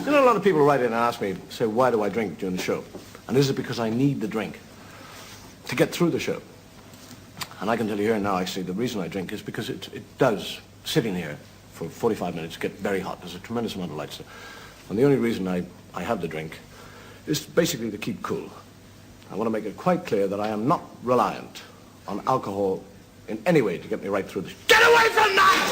You know, a lot of people write in and ask me, say, why do I drink during the show? And is it because I need the drink to get through the show? And I can tell you here now, actually, the reason I drink is because it does, sitting here for 45 minutes, get very hot. There's a tremendous amount of light. And the only reason I have the drink is basically to keep cool. I want to make it quite clear that I am not reliant on alcohol in any way to get me right through this. Get away from that!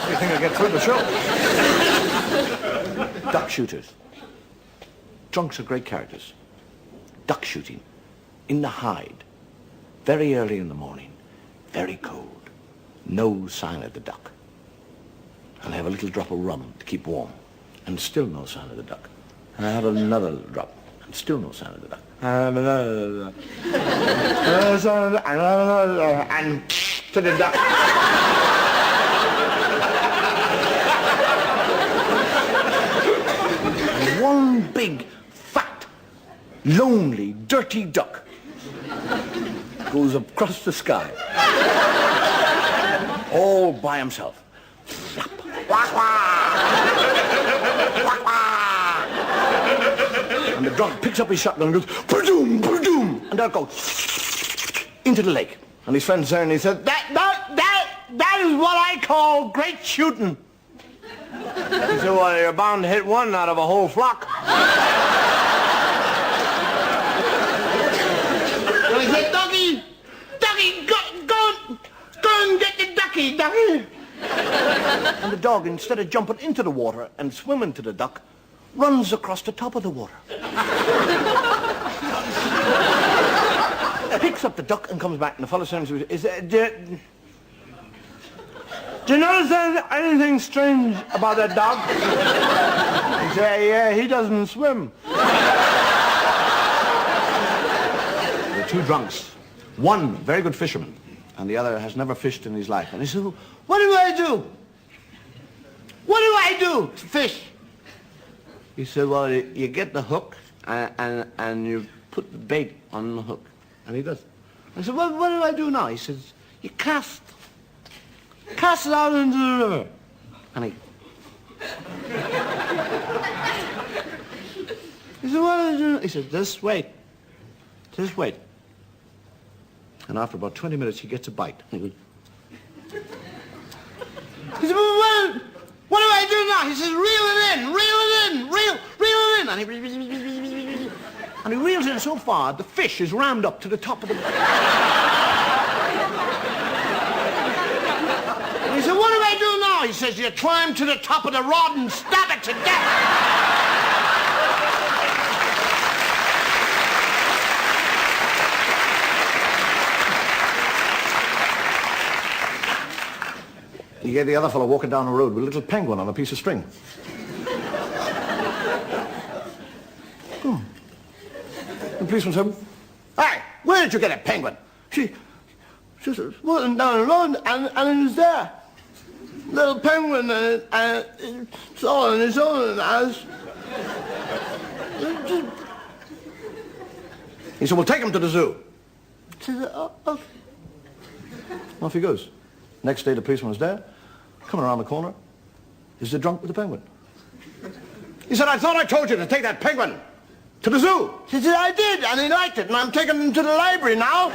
You think I get through the show? Duck shooters. Drunks are great characters. Duck shooting. In the hide. Very early in the morning. Very cold. No sign of the duck. And I have a little drop of rum to keep warm. And still no sign of the duck. And I have another drop. And still no sign of the duck. And another. And to the duck. And one big, fat, lonely, dirty duck goes across the sky. All by himself. Flap. Quack, quack. Quack, quack. And the drunk picks up his shotgun and goes, ba-doom, ba-doom. And out goes into the lake. And his friend's there and he said, that is what I call great shooting. He said, well, you're bound to hit one out of a whole flock. And he said, Ducky, go and get the ducky, Ducky. And the dog, instead of jumping into the water and swimming to the duck, runs across the top of the water. Picks up the duck and comes back, and the fellow says, do you notice anything strange about that dog? He said, yeah, he doesn't swim. There are two drunks. One, very good fisherman, and the other has never fished in his life. And he said, what do I do? What do I do to fish? He said, well, you get the hook and you put the bait on the hook. And he does. I said, well, what do I do now? He says, you cast it out into the river. And he said, what do I do? He said, just wait. And after about 20 minutes, he gets a bite. He goes, he said, well, what do I do now? He says, reel it in. And he reels in so far, the fish is rammed up to the top of the... And he said, what do I do now? He says, you climb to the top of the rod and stab it to death. You get the other fellow walking down the road with a little penguin on a piece of string. The policeman said, hey, where did you get a penguin? She said, walking down the road and it was there. Little penguin and it's all on his own. He said, well, take him to the zoo. She said, oh, okay. Off he goes. Next day, the policeman was there. Coming around the corner is the drunk with the penguin. He said, I thought I told you to take that penguin to the zoo. She said, I did, and he liked it, and I'm taking him to the library now.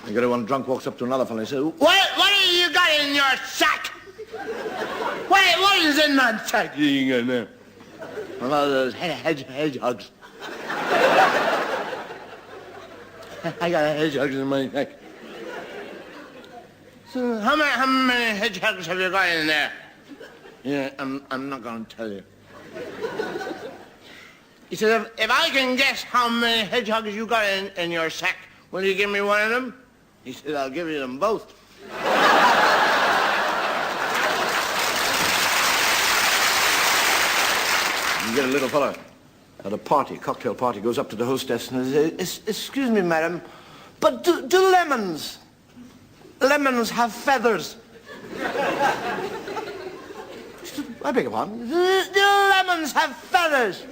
You get one drunk walks up to another fellow and says, what have you got in your sack? What is in that sack you got there? One of those hedgehogs. I got hedgehogs in my neck. So how many hedgehogs have you got in there? Yeah, I'm not going to tell you. He said, if I can guess how many hedgehogs you got in your sack, will you give me one of them? He said, I'll give you them both. You get a little fella at a party, cocktail party, goes up to the hostess and says, excuse me, madam, but do lemons have feathers? She said, I beg your pardon? Do lemons swans have feathers.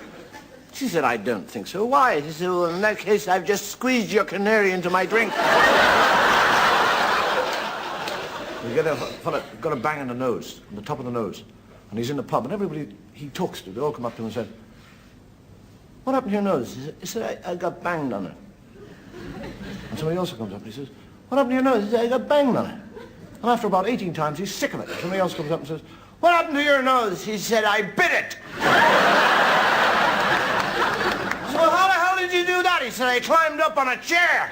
She said, I don't think so. Why? He said, well, in that case, I've just squeezed your canary into my drink. You get a fella got a bang in the nose, on the top of the nose, and he's in the pub, and everybody he talks to, they all come up to him and say, what happened to your nose? He said, I got banged on it. And somebody else comes up and he says, what happened to your nose? He said, I got banged on it. And after about 18 times, he's sick of it. Somebody else comes up and says, what happened to your nose? He said, I bit it. So how the hell did you do that? He said, I climbed up on a chair.